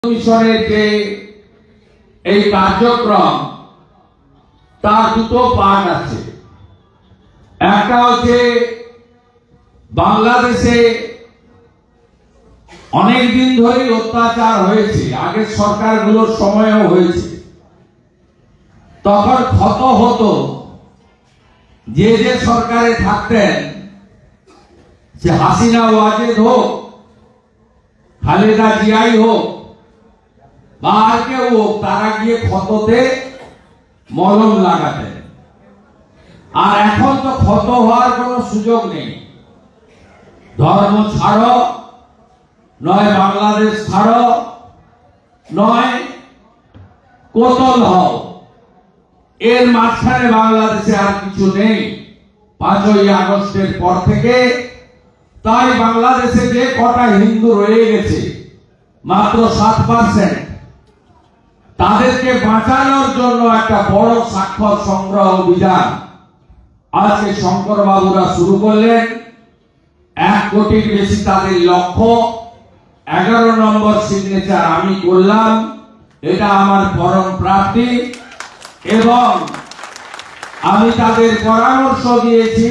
মিশনের যে এই কার্যক্রম তার দুটো পার্ট আছে। একটা হচ্ছে বাংলাদেশে অনেক দিন ধরেই অত্যাচার হয়েছে, আগের সরকারগুলোর সময়ও হয়েছে। তখন ক্ষত হতো যে যে সরকারে থাকতেন, যে হাসিনা ওয়াজেদ হোক, খালেদা জিয়াই হোক বা আর কেউ হোক, তারা গিয়ে ক্ষততে মলম লাগাতেন। আর এখন তো ক্ষত হওয়ার কোনো সুযোগ নেই। ধর্ম ছাড়ো, নয় বাংলাদেশ ছাড়ো, নয় কোতল হও, এর মাঝখানে বাংলাদেশে আর কিছু নেই 5ই আগস্টের পর থেকে। তাই বাংলাদেশে যে কটা হিন্দু রয়ে গেছে, মাত্র 7%, তাদেরকে বাঁচানোর জন্য একটা বড় স্বাক্ষর সংগ্রহ অভিযান আজকে শঙ্কর বাবুরা শুরু করলেন। 1 কোটির বেশি তাদের লক্ষ্য। 11 নম্বর সিগনেচার আমি করলাম, এটা আমার পরম প্রাপ্তি। এবং আমি তাদের পরামর্শ দিয়েছি,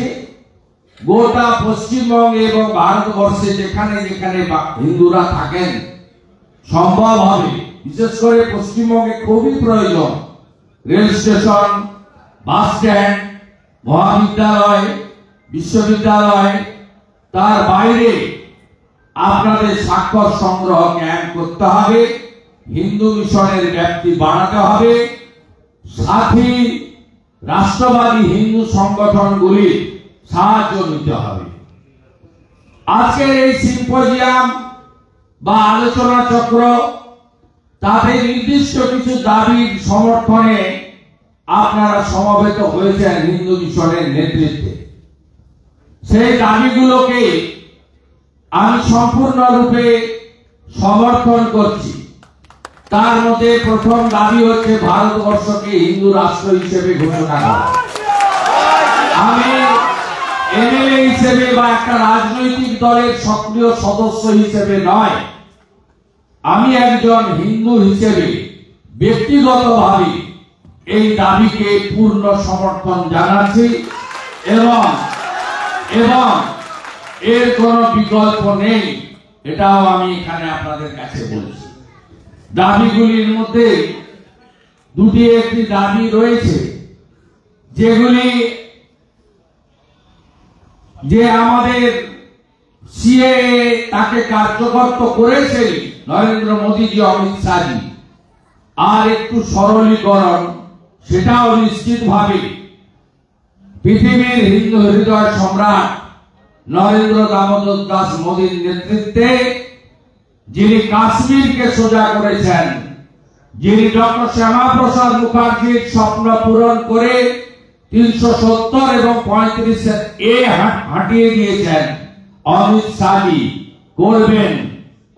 গোটা পশ্চিমবঙ্গে এবং ভারতবর্ষে যেখানে যেখানে হিন্দুরা থাকেন সম্ভব হবে, বিশেষ করে পশ্চিমবঙ্গে খুবই প্রয়োজন, রেল স্টেশন, বাস স্ট্যান্ড, মহাবিদ্যালয়, বিশ্ববিদ্যালয়, তার বাইরে আপনাদের স্বাক্ষর সংগ্রহ ক্যাম্প করতে হবে। হিন্দু মিশনের ব্যাপ্তি বাড়াতে হবে। সাথী রাষ্ট্রবাদী হিন্দু সংগঠনগুলি সাহায্য নিতে হবে। আজকের এই সিম্পোজিয়াম বা আলোচনা চক্র তাদের নির্দিষ্ট কিছু দাবির সমর্থনে আপনারা সমবেত হয়েছেন হিন্দু মিশনের নেতৃত্বে। সেই দাবিগুলোকে আমি সম্পূর্ণরূপে সমর্থন করছি। তার মধ্যে প্রথম দাবি হচ্ছে ভারতবর্ষকে হিন্দু রাষ্ট্র হিসেবে ঘোষণা করা। আমি এমএলএ হিসেবে বা একটা রাজনৈতিক দলের সক্রিয় সদস্য হিসেবে নয়, আমি একজন হিন্দু হিসেবে ব্যক্তিগতভাবে এই দাবিকে পূর্ণ সমর্থন জানাচ্ছি এবং এর কোনো বিকল্প নেই, এটাও আমি এখানে আপনাদের কাছে বলছি। দাবিগুলির মধ্যে একটি দাবি রয়েছে যেগুলি যে আমাদের সিএএ তাকে কার্যকর তো করেছে নরেন্দ্র মোদীজি, অমিত শাহজি, আর একটু সরলীকরণ, সেটাও নিশ্চিতভাবে পৃথিবীর হিন্দু হৃদয় সম্রাট নরেন্দ্র দামোদর দাস মোদীর নেতৃত্বে, যিনি কাশ্মীরকে সোজা করেছেন, যিনি ডক্টর শ্যামাপ্রসাদ মুখার্জির স্বপ্ন পূরণ করে 370 এবং 35A হাঁটিয়ে দিয়েছেন, অমিত শাহজি করবেন,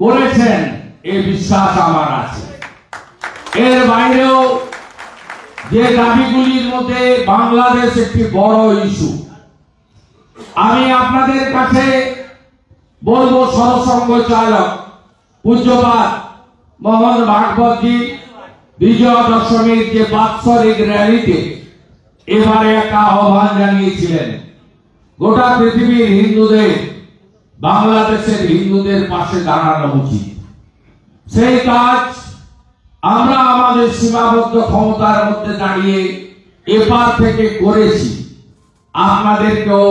করেছেন, এই বিশ্বাস আমার আছে। এর বাইরেও যে দাবিগুলির মধ্যে বাংলাদেশ একটি বড় ইস্যু। আমি আপনাদের কাছে বলবো, সরসঙ্গ চালক পূজ্যপাদ মোহন ভাগবতজি বিজয়া দশমীর যে বাৎসরিক র্যালিতে এবারে একটা আহ্বান জানিয়েছিলেন, গোটা পৃথিবীর হিন্দুদের বাংলাদেশের হিন্দুদের পাশে দাঁড়ানো উচিত। সেই কাজ আমরা আমাদের সীমাবদ্ধ ক্ষমতার মধ্যে দাঁড়িয়ে এপার থেকে করেছি, আপনাদেরকেও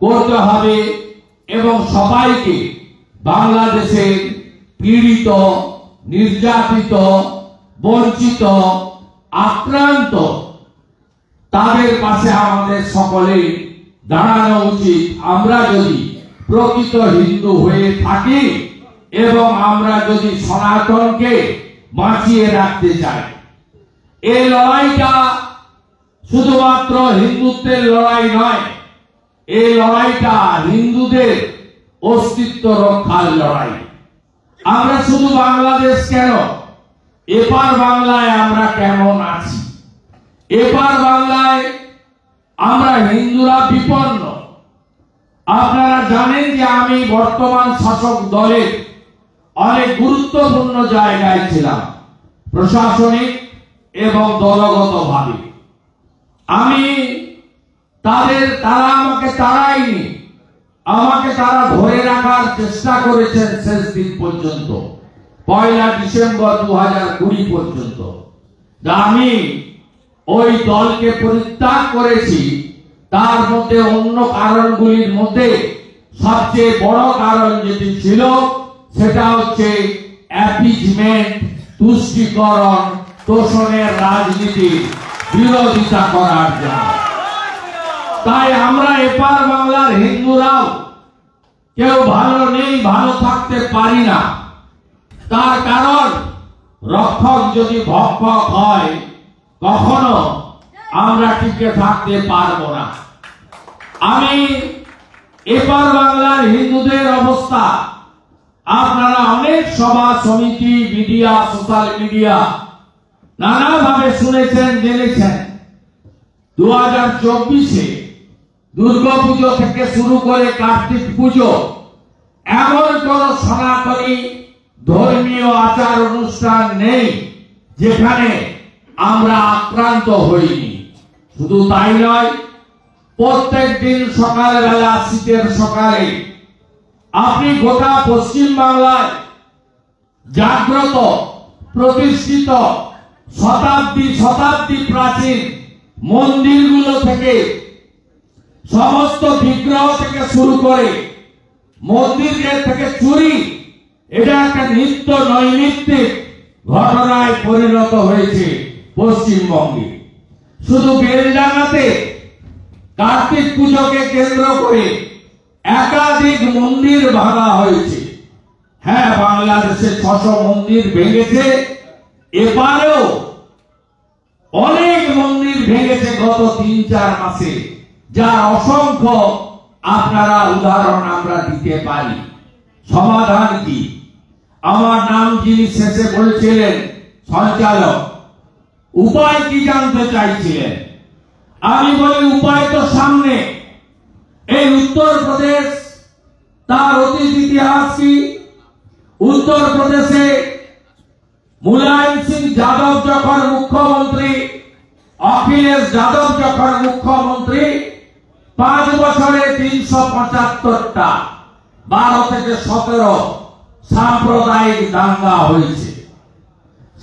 করতে হবে এবং সবাইকে বাংলাদেশের পীড়িত, নির্যাতিত, বঞ্চিত, আক্রান্ত তাদের পাশে আমাদের সকলেই দাঁড়ানো উচিত। আমরা যদি প্রকৃত হিন্দু হয়ে থাকি এবং আমরা যদি সনাতনকে বাঁচিয়ে রাখতে চাই, এই লড়াইটা শুধুমাত্র হিন্দুত্বের লড়াই নয়, এই লড়াইটা হিন্দুদের অস্তিত্ব রক্ষার লড়াই। আমরা শুধু বাংলাদেশ কেন, এপার বাংলায় আমরা কেমন আছি, এপার বাংলায় আমরা হিন্দুরা বিপন্ন। আপনারা জানেন যে আমি বর্তমান শাসক দলের অনেক গুরুত্বপূর্ণ জায়গায় ছিলাম, প্রশাসনিক এবং দলগতভাবে। তারা আমাকে তাড়ায়নি, আমাকে তারা ধরে রাখার চেষ্টা করেছেন শেষ দিন পর্যন্ত, 1 ডিসেম্বর 2020 পর্যন্ত। আমি ওই দলকে পরিত্যাগ করেছি। তার মধ্যে অন্য কারণগুলির মধ্যে সবচেয়ে বড় কারণ যেটি ছিল সেটা হচ্ছে অ্যাপিজমেন্ট, তুষ্টিকরণ, তোষণের রাজনীতির বিরোধিতা করার জন্য। তাই আমরা এপার বাংলার হিন্দুরাও কেউ ভালো নেই, ভালো থাকতে পারি না। তার কারণ রক্ষক যদি ভক্ষক হয় কখনো আমরা টিকে থাকতে পারবো না। আমি এপার বাংলার হিন্দুদের অবস্থা আপনারা অনেক সভা সমিতি, মিডিয়া, সোশ্যাল মিডিয়া নানাভাবে শুনেছেন, জেনেছেন। 2024-এ দুর্গাপুজো থেকে শুরু করে কার্তিক পুজো এমন কোন সনাতনী ধর্মীয় আচার অনুষ্ঠান নেই যেখানে আমরা আক্রান্ত হইনি। শুধু তাই নয়, প্রত্যেক দিন সকালবেলা, শীতের সকালে আপনি গোটা পশ্চিম বাংলায় জাগ্রত, প্রতিষ্ঠিত শতাব্দী শতাব্দী প্রাচীন মন্দিরগুলো থেকে, সমস্ত বিগ্রহ থেকে শুরু করে মন্দিরের থেকে চুরি, এটা একটা নিত্য নৈমিত্তিক ঘটনায় পরিণত হয়েছে পশ্চিমবঙ্গে। শুধু বেলডাঙ্গাতে কার্তিক পুজোকে কেন্দ্র করে একাধিক মন্দির ভাঙা হয়েছে। হ্যাঁ, বাংলাদেশে 600 মন্দির ভেঙেছে, এবারেও অনেক মন্দির ভেঙেছে গত 3-4 মাসে, যার অসংখ্য আপনারা উদাহরণ আমরা দিতে পারি। সমাধান কি? আমার নাম যিনি শেষে বলছিলেন সঞ্চালক, উপায় কি জানতে চাইছিলেন। আমি বলি উপায় তো সামনে। এই উত্তরপ্রদেশ, তার অতীত ইতিহাস কি? উত্তরপ্রদেশে মুলায়ম সিং যাদব যখন মুখ্যমন্ত্রী, অখিলেশ যাদব যখন মুখ্যমন্ত্রী, 5 বছরে 375টা 12 থেকে 17 সাম্প্রদায়িক দাঙ্গা হয়েছে।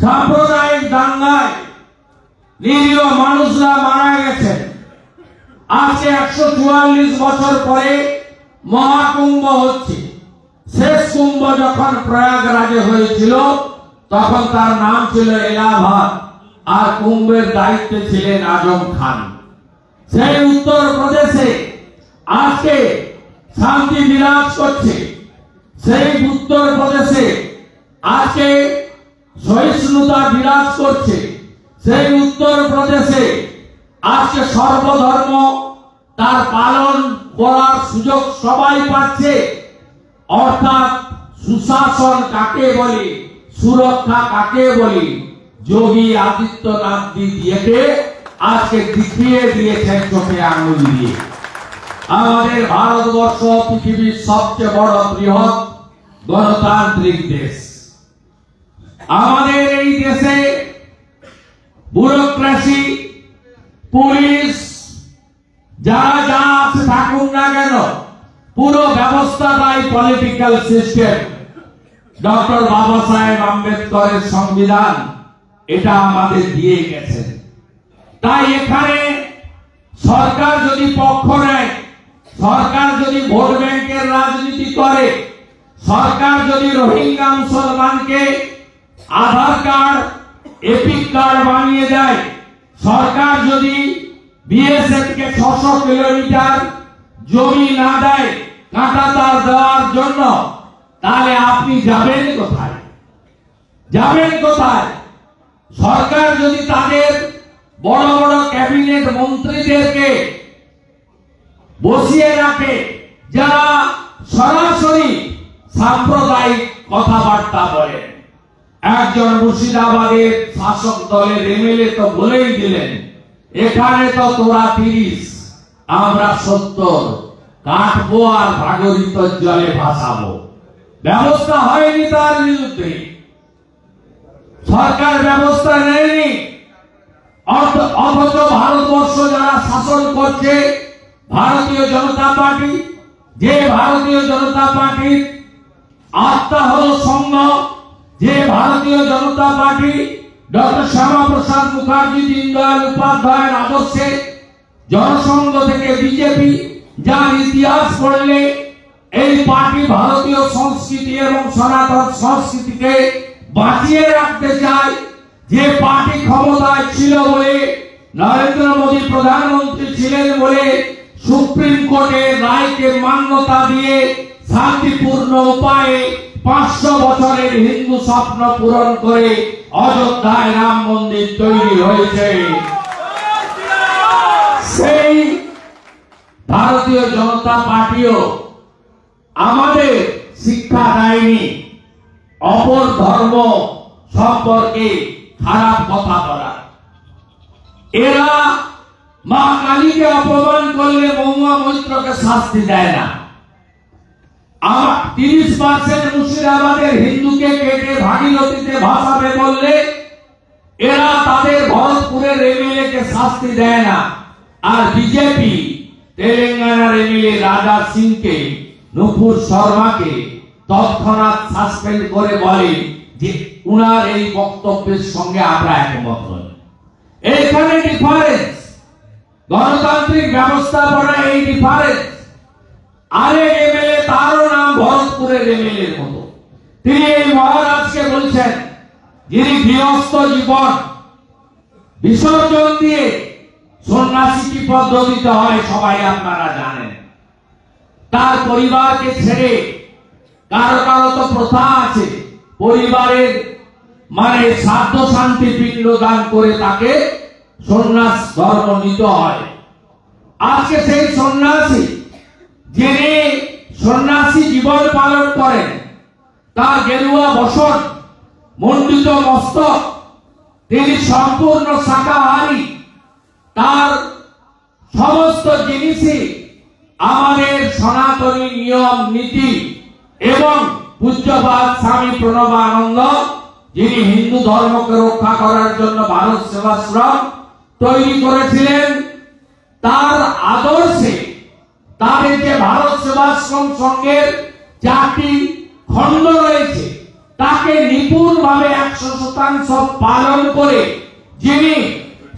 সাম্প্রদায়িক দাঙ্গায় নিরীহ মানুষরা মারা গেছেন। আজকে 144 বছর পরে মহাকুম্ভ হচ্ছে। শেষ কুম্ভ যখন প্রয়াগরাজে হয়েছিল তখন তার নাম ছিল এলাহাবাদ, আর কুম্ভের দায়িত্বে ছিলেন আজম খান। সেই উত্তরপ্রদেশে আজকে শান্তি বিরাজ করছে। সেই উত্তরপ্রদেশে আজকে সহিষ্ণুতা বিরাজ করছে। সেই উত্তরপ্রদেশে আজকে সর্বধর্ম তার পালন করার সুযোগ সবাই পাচ্ছে। অর্থাৎ সুশাসন কাকে বলি, সুরক্ষা কাকে বলি, যোগী আদিত্যনাথ দিদিকে আজকে দেখিয়ে দিয়েছেন চোখে আঙুল দিয়ে। আমাদের ভারতবর্ষ পৃথিবীর সবচেয়ে বড় বৃহৎ গণতান্ত্রিক দেশ। আমাদের এই দেশে ব্যুরোক্রেসি, পুলিশ, যারা যা আছে থাকুন না কেন, পুরো ব্যবস্থাটাই পলিটিক্যাল সিস্টেম। ডক্টর বাবা সাহেব আম্বেদকরের সংবিধান এটা আমাদের দিয়ে গেছেন। তাই এখানে সরকার যদি পক্ষ নেয়, সরকার যদি ভোট ব্যাংকের রাজনীতি করে, সরকার যদি রোহিঙ্গা মুসলমানকে আধার কার্ড, এপিক কার্ড বানিয়ে দেয়, সরকার যদি বিএসএফ কে 600 কিলোমিটার জমি না দেয় কাঁটাতার দেওয়ার জন্য, তাহলে আপনি যাবেন কোথায়? যাবেন কোথায়? সরকার যদি তাদের বড় বড় ক্যাবিনেট মন্ত্রীদেরকে বসিয়ে রাখে যারা সরাসরি সাম্প্রদায়িক কথাবার্তা বলেন। একজন মুর্শিদাবাদের শাসক দলের এমএলএ তো বলেই দিলেন, এখানে তো তোরা 30, আমরা 70, কাটবো আর ভাগীরথীর জলে ভাসাবো। ব্যবস্থা হয়নি তার বিরুদ্ধে, সরকার ব্যবস্থা নেয়নি। অথচ ভারতবর্ষ যারা শাসন করছে ভারতীয় জনতা পার্টি, যে ভারতীয় জনতা পার্টির আত্মা হল সংঘ, যে ভারতীয় জনতা পার্টি ডক্টর শ্যামাপ্রসাদ মুখার্জি, দীনদয়াল উপাধ্যায়ের আদর্শে জনসংঘ থেকে বিজেপি, যার ইতিহাস পড়লে এই পার্টি ভারতীয় সংস্কৃতি এবং সনাতন সংস্কৃতিকে বাঁচিয়ে রাখতে চায়, যে পার্টি ক্ষমতায় ছিল বলে, নরেন্দ্র মোদী প্রধানমন্ত্রী ছিলেন বলে সুপ্রিম কোর্টের রায়কে মান্যতা দিয়ে শান্তিপূর্ণ উপায়ে 500 বছরের হিন্দু স্বপ্ন পূরণ করে অযোধ্যায় রাম মন্দির তৈরি হয়েছে। সেই ভারতীয় জনতা পার্টিও আমাদের শিক্ষা দেয়নি অপর ধর্ম সম্পর্কে খারাপ কথা বলা। এরা মা কালীকে অপমান করলে মহুয়া মৈত্রকে শাস্তি দেয় না। 30% মুর্শিদাবাদের হিন্দুকে কেটে ভাগীরথীতে ভাসাবে বললে এরা তাদের ভরতপুরের এমএলএ কে শাস্তি দেয় না। আর বিজেপি তেলেঙ্গানার এমএলএ রাজা সিংকে, নুপুর শর্মাকে তৎক্ষণাৎ সাসপেন্ড করে বলে যে উনার এই বক্তব্যের সঙ্গে আমরা একমত নই। এইখানে ডিফারেন্স, গণতান্ত্রিক ব্যবস্থাপনা এই ডিফারেন্স। আরেক এমএলএ, তারও নাম ভরতপুরের এমএলএ এর মতো, তিনি এই মহারাজকে বলছেন, যিনি গৃহস্থ জীবন বিসর্জন দিয়ে সন্ন্যাসী কি পদ্ধতিতে হয় সবাই আপনারা জানেন। তার পরিবারকে ছেড়ে, কারো কারো তো প্রথা আছে পরিবারের মানে শ্রাদ্ধ শান্তি পিণ্ড দান করে তাকে সন্ন্যাস ধর্ম নিতে হয়। আজকে সেই সন্ন্যাসী, যিনি সন্ন্যাসী জীবন পালন করেন, তার গেরুয়া বসন, মণ্ডিত মস্তক, তিনি সম্পূর্ণ শাকাহারী, তার সমস্ত জিনিসই আমাদের সনাতনী নিয়ম নীতি এবং পূজ্যপাদ স্বামী প্রণবানন্দ, যিনি হিন্দু ধর্মকে রক্ষা করার জন্য ভারত সেবাশ্রম তৈরি করেছিলেন, তার আদর্শে তাদের যে ভারত সেবাশ্রম সংঘের 4টি খণ্ড রয়েছে তাকে নিপুণভাবে 100% পালন করে যিনি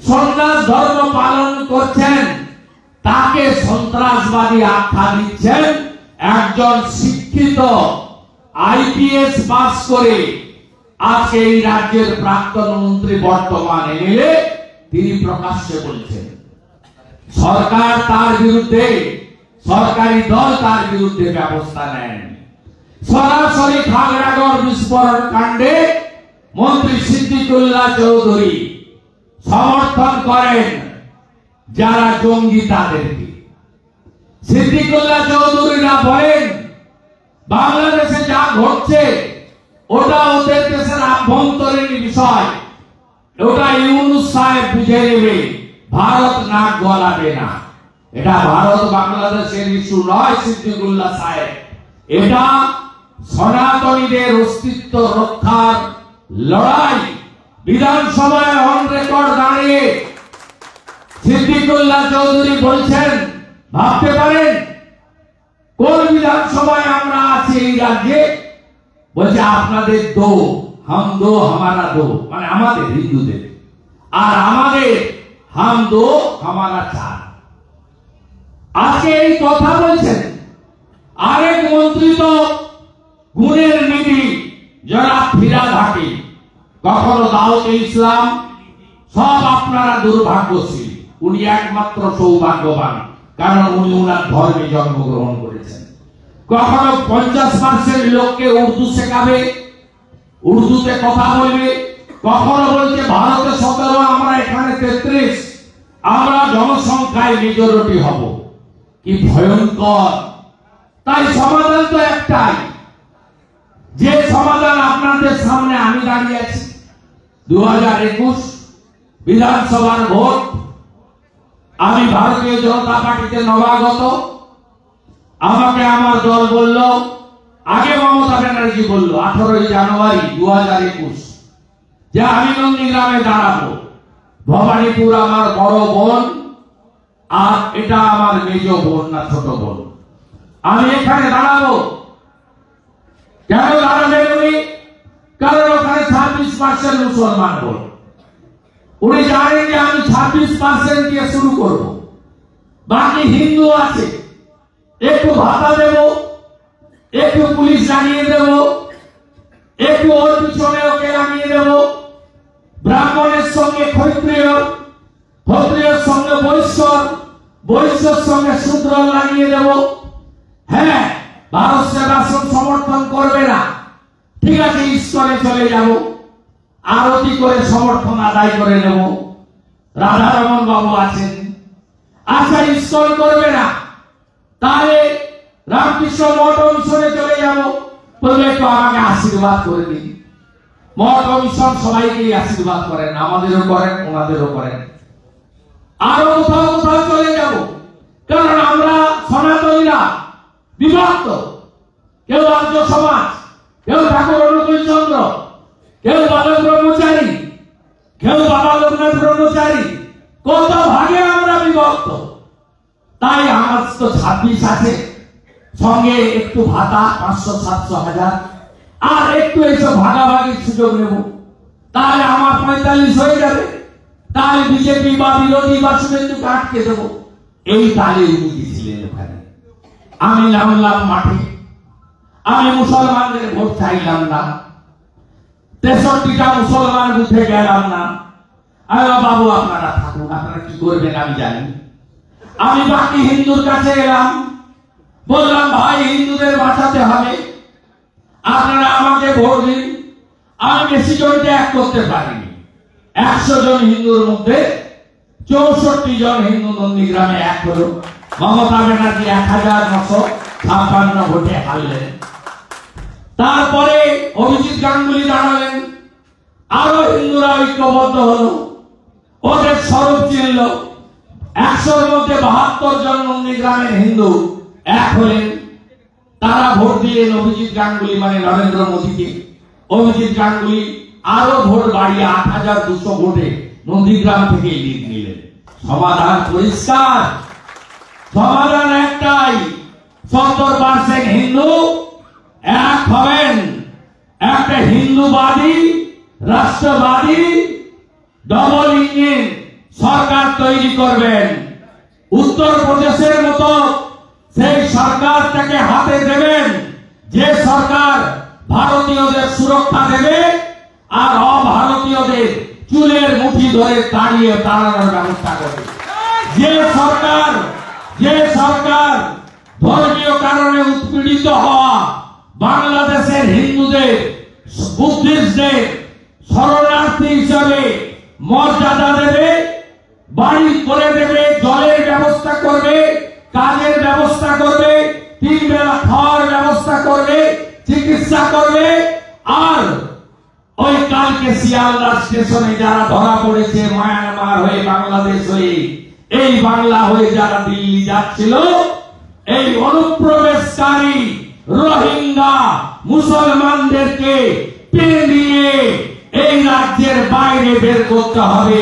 সন্ন্যাস ধর্ম পালন করছেন তাকে সন্ত্রাসবাদী আখ্যা দিচ্ছেন। একজন শিক্ষিত আইপিএস পাস করে আজকে এই রাজ্যের প্রাক্তন মন্ত্রী বর্তমান এমএলএ, তিনি প্রকাশ্যে বলছেন সরকার তার বিরুদ্ধে, সরকারি দল তার বিরুদ্ধে ব্যবস্থা নেন। সরাসরি খাগড়াগড় বিস্ফোরণ কাণ্ডে মন্ত্রী সিদ্দিকুল্লাহ চৌধুরী সমর্থন করেন যারা জঙ্গি তাদেরকে। সিদ্দিকুল্লাহ চৌধুরীরা বলেন বাংলাদেশে যা ঘটছে ওটা ওদের দেশের আভ্যন্তরীণ বিষয়, ওটা ইউনূস সাহেব বুঝে নেবে, ভারত নাক গলাবে না। এটা ভারত বাংলাদেশের ইস্যু নয় সিদ্দিকুল্লাহ সাহেব, এটা সনাতনীদের অস্তিত্ব রক্ষার লড়াই। বিধানসভায় অন রেকর্ড দাঁড়িয়ে সিদ্দিকুল্লাহ চৌধুরী বলছেন, ভাবতে পারেন কোন বিধানসভায় আমরা আছি এই রাজ্যে, বলছে আপনাদের দো হাম দো হামারা দো, মানে আমাদের হিন্দুদের, আর আমাদের হাম দো হামারা চার। আজকে এই কথা বলছেন। আরেক মন্ত্রী তো গুণের নিধি যারা ফিরা থাকে, কখনো দাওয়াতে ইসলাম, সব আপনারা দুর্ভাগ্যশীল, উনি একমাত্র সৌভাগ্যবান কারণ উনি উনার ধর্মে জন্মগ্রহণ করেছেন। কখনো 50% লোককে উর্দু শেখাবে, উর্দুতে কথা বলবে, কখনো বলছে ভারতে 17, আমরা এখানে 33, আমরা জনসংখ্যায় মেজরিটি হব। কি ভয়ঙ্কর! তাই সমাধান তো একটাই, যে সমাধান আপনাদের সামনে আমি দাঁড়িয়ে আছি। 2021 বিধানসভার ভোট, আমি ভারতীয় জনতা পার্টিতে নবাগত, আমাকে আমার দল বলল আগে মমতা ব্যানার্জি বলল 18 জানুয়ারি 2021 যে আমি নন্দীগ্রামে দাঁড়াবো, ভবানীপুর আমার বড় বোন আর এটা আমার মেজ বোন না ছোট বোন, আমি এখানে দাঁড়াবো। কেন দাঁড়াবেন উনি? কারণ ওখানে 26% মুসলমান ভোট। উনি জানেন যে আমি 26% দিয়ে শুরু করব, বাকি হিন্দু আছে, একটু ভাতা দেব, একটু পুলিশ লাগিয়ে দেব, একটু ওর পিছনে ওকে লাগিয়ে দেব, ব্রাহ্মণের সঙ্গে ক্ষত্রিয়, ক্ষত্রিয়ের সঙ্গে বৈশ্য, বৈশ্যের সঙ্গে শূদ্র লাগিয়ে দেব। হ্যাঁ, ভারত সেবাশ্রম সমর্থন করবে না, ঠিক আছে, ইস্কনে চলে যাব, আরতি করে সমর্থন আদায় করে নেব। রাধারমন বাবু আছেন, আচ্ছা ইস্কন করবে না, তাহলে রামকৃষ্ণ মঠ মিশনে চলে যাব, বলবে একটু আমাকে আশীর্বাদ করে দিন। মঠ মিশন সবাইকেই আশীর্বাদ করেন, আমাদেরও করেন, ওনাদেরও করেন। আরো কোথাও কোথাও চলে যাব, কারণ আমরা সনাতনীরা বিভক্ত, কেউ আর্য সমাজ, কেউ ঠাকুর অনুকূল চন্দ্র, কেউ বালক ব্রহ্মচারী, কেউ বাবা লোকনাথ ব্রহ্মচারী, কত ভাগে আমরা বিভক্ত। তাই আমার তো 26 আছে, সঙ্গে একটু ভাতা 500, 700, 1000, আর একটু এইসব ভাগাভাগির সুযোগ নেব, তাহলে আমার 45 হয়ে যাবে। তাহলে বিজেপি বা বিরোধী বা শুভেন্দুকে আটকে দেব। এই তালে উনি দিয়েছিলেন ওখানে। আমি নামলাম মাঠে, আমি মুসলমানদের ভোট চাইলাম না, 63টা মুসলমান বুথে গেলাম না। আরে বাবু আপনারা থাকুন, আপনারা কি করবেন আমি জানি। আমি বাকি হিন্দুর কাছে এলাম, বললাম ভাই হিন্দুদের বাঁচাতে হবে, আপনারা আমাকে ভোট দিন। আমি বেশি জনকে এক করতে পারিনি, 100 জন হিন্দুর মধ্যে 64 জন হিন্দু নন্দীগ্রামে এক হলো। মমতা ব্যানার্জি 1956 ভোটে হারলেন। তারপরে অভিজিৎ গাঙ্গুলি দাঁড়ালেন, আরো হিন্দুরা ঐক্যবদ্ধ হলো, ওদের স্বরূপ চিনল। 100-র মধ্যে 72 জন নন্দীগ্রামের হিন্দু এক হলেন। তারা ভোট দিলেন অভিজিৎ গাঙ্গুলি মানে নরেন্দ্র মোদীকে। অভিজিৎ গাঙ্গুলি আরো ভোট বাড়িয়ে 8200 ভোটে নন্দীগ্রাম থেকে লিড নিলেন। সমাধান পরিষ্কার, সমাধান একটাই, 70% হিন্দু এক হবেন, একটা হিন্দুবাদী রাষ্ট্রবাদী ডবল ইঞ্জিন সরকার তৈরি করবেন। উত্তরপ্রদেশের মতো সেই সরকারটাকে হাতে দেবেন, যে সরকার ভারতীয়দের সুরক্ষা দেবে আর অভারতীয়দের চুলের মুঠি ধরে তাড়ানোর ব্যবস্থা করবে। যে সরকার ধর্মীয় কারণে উৎপীড়িত হওয়া বাংলাদেশের হিন্দুদের, বুদ্ধিস্টদের শরণার্থী হিসাবে মর্যাদা দেবে, বাড়ি করে দেবে, জলের ব্যবস্থা করবে, কাজের ব্যবস্থা করবে, 3 বেলা খাওয়ার ব্যবস্থা করবে, চিকিৎসা করবে। আর ওই কালকে শিয়ালদা স্টেশনে যারা ধরা পড়েছে মায়ানমার হয়ে, বাংলাদেশ হয়ে, এই বাংলা হয়ে যারা দিল্লি যাচ্ছিল, এই অনুপ্রবেশকারী রোহিঙ্গা মুসলমানদেরকে পেরিয়ে এই রাজ্যের বাইরে বের করতে হবে।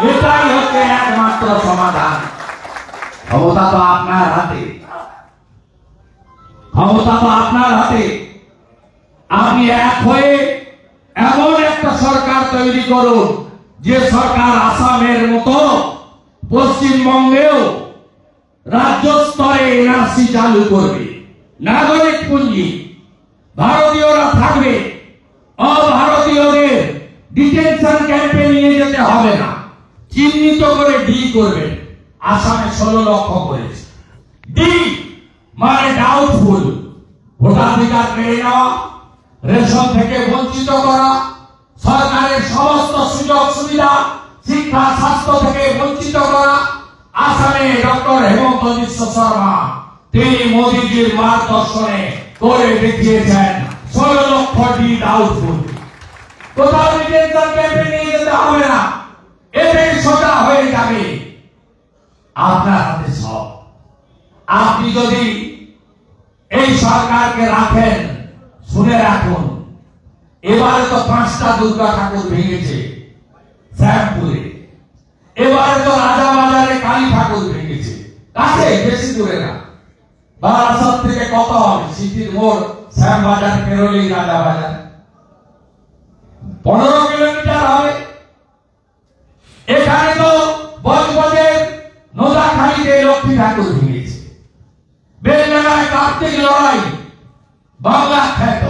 এটাই হচ্ছে একমাত্র সমাধান। ক্ষমতা তো আপনার হাতে, ক্ষমতা তো আপনার হাতে। আপনি এক হয়ে এমন একটা সরকার তৈরি করুন, যে সরকার আসামের মতো পশ্চিমবঙ্গেও রাজ্য স্তরে এনআরসি চালু করবে, নাগরিক পুঞ্জি, ভারতীয়রা থাকবে, অভারতীয়দের ডিটেনশন ক্যাম্পে নিয়ে যেতে হবে না, চিহ্নিত করে ডি করবে। আসামে 16 লক্ষ করেছে। ডি মানে ডাউটফুল, ভোটাধিকার পেয়ে নেওয়া, রেশন থেকে বঞ্চিত করা, সরকারের সমস্ত সুযোগ সুবিধা, শিক্ষা স্বাস্থ্য থেকে বঞ্চিত করা। আসামে ডক্টর হেমন্ত বিশ্ব শর্মা তিনি মোদীজির মার্গদর্শনে করে দেখিয়েছেন 16 লক্ষ ডি ডাউটফুল। কোথাও ডিটেনশন ক্যাম্পে নিয়ে যেতে হবে না, এটাই সোজা হয়ে যাবে। আপনার হাতে সব। আপনি যদি এই সরকারকে রাখেন, এবারে তো 5টা দুর্গা ঠাকুর ভেঙেছে শ্যামপুরে, এবারে তো রাজাবাজারে কালী ঠাকুর ভেঙেছে, কাছে বেশি দূরে না, বারাসাত থেকে কত হবে, সিটির মোড় শ্যামবাজার পেরোলেই রাজাবাজার 15 কিলোমিটার হবে। এখানে তো বজবজের নোদাখালীতে লক্ষ্মী ঠাকুর ভেঙেছে, বেলডাঙ্গায় কার্তিক লড়াই বাংলা খ্যাত,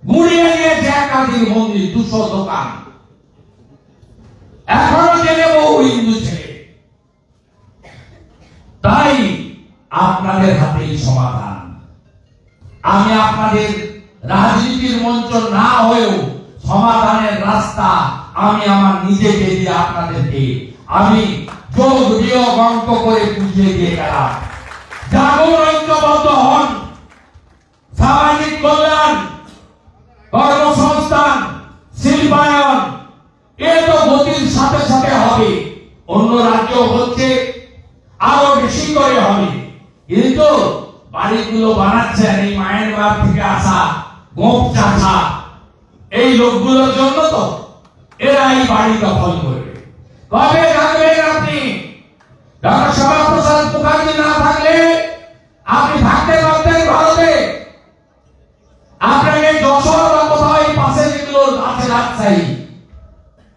গুড়িয়ে নিয়েছে একাধিক মন্দির, 200 দোকান, এখনো জেলে বহু হিন্দু ছেলে। তাই আপনাদের হাতেই সমাধান। আমি আপনাদের রাজনীতির মঞ্চ না হয়েও সমাধানের রাস্তা আমি আমার নিজেকে দিয়ে আপনাদেরকে আমি যোগ বিয়োগ অঙ্ক করে বুঝিয়ে দিয়ে গেলাম। জাগরণ ঐক্যবদ্ধ হন, সামাজিক কল্যাণ, কর্মসংস্থান, শিল্পায়ন, এ তো গতির সাথে সাথে হবে, অন্য রাজ্য হচ্ছে আরো বেশি করে হবে, কিন্তু বাড়িগুলো বানাচ্ছেন এই মায়ানমার থেকে আসা গোপ চাষা এই লোকগুলোর জন্য, তো এরা এই বাড়ি দখল করবে। কবে থাকবেন আপনি? ডক্টর শ্যামাপ্রসাদ মুখার্জি না থাকলে আপনি থাকতে পারতেন ভারতে, আপনাকে যশোর বা কোথাও এই পাশে যেগুলো আছে রাজশাহী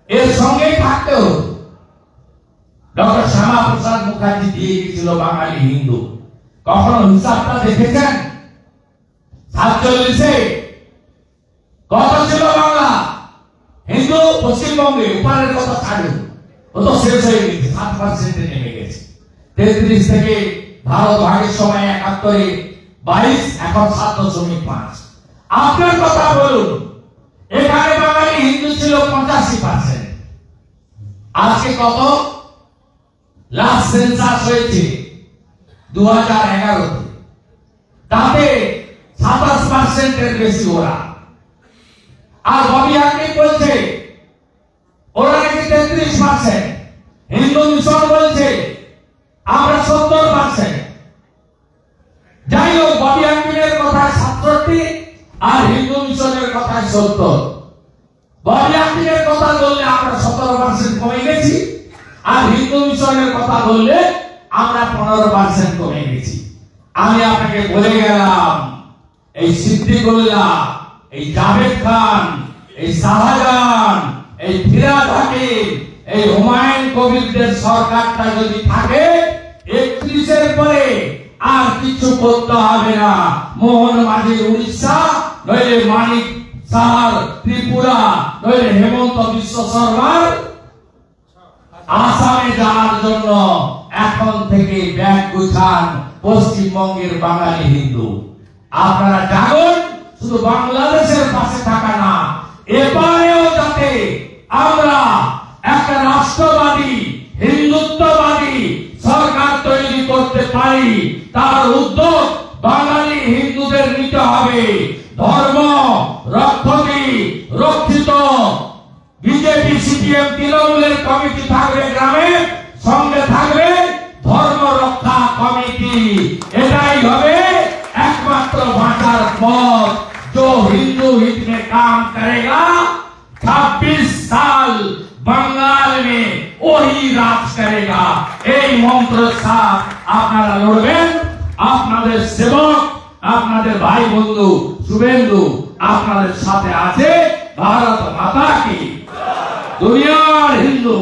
এর সঙ্গেই থাকতে হতো। ডক্টর শ্যামাপ্রসাদ মুখার্জি দিয়ে গেছিল বাঙালি হিন্দু, কখনো হিসাবটা দেখেছেন? 47-এ কত ছিল বাংলা হিন্দু? পশ্চিমবঙ্গে উপরের কথা ছাড়ুন, ও তো শেষ হয়ে গেছে, 7% নেমে গেছে। 33 থেকে ভারত ভাগের সময় 71-এ 22, এখন 7.5। আপনার কথা বলুন, এখানে বাঙালি হিন্দু ছিল 85%, আজকে কত? লাস্ট সেন্সাস হয়েছে 2011-তে, তাতে 27% এর বেশি ওরা। আর ববি হাকিম বলছে ওরা নাকি 33%, হিন্দু মিশন বলছে আমরা 70%। যাই হোক, ববি হাকিমের কথায় 67 আর হিন্দু মিশনের কথায় 70। ববি হাকিমের কথা বললে আমরা 17% কমে গেছি, আর হিন্দু মিশনের কথা বললে আমরা 15% কমে গেছি। আমি আপনাকে বলে গেলাম, এই সিদ্দিকুল্লাহ, এই জাভেদ খান, এই শাহজাহান, এই ফিরাদ হাকিম, এই হুমায়ুন কবিরদের সরকারটা যদি থাকে 31-এর পরে আর কিছু করতে হবে না। মোহন মাঝির উড়িষ্যা, নইলে মানিক সাহার ত্রিপুরা, নইলে হেমন্ত বিশ্ব শর্মার আসামে যাওয়ার জন্য এখন থেকে ব্যাগ গুছান পশ্চিমবঙ্গের বাঙালি হিন্দু। আপনারা জানুন, শুধু বাংলাদেশের পাশে থাকা না, এপারেও যাতে আমরা একটা রাষ্ট্রবাদী হিন্দুত্ববাদী সরকার তৈরি করতে পারি, তার উদ্যোগ বাঙালি হিন্দুদের নিতে হবে। ধর্ম রক্ষিত বিজেপি, সিপিএম, তৃণমূলের কমিটি থাকবে গ্রামে, সঙ্গে থাকবে ধর্ম রক্ষা কমিটি। এটাই হবে একমাত্র বাঁচার পথ। जो हिंदू हित में काम करेगा 26 साल बंगाल में वही राज करेगा। এই মন্ত্র সাথ আপনারা লড়বেন। আপনাদের সেবক, আপনাদের ভাই বন্ধু শুভেন্দু আপনাদের সাথে আছে। ভারত মাতা কি, দুনিয়ার হিন্দু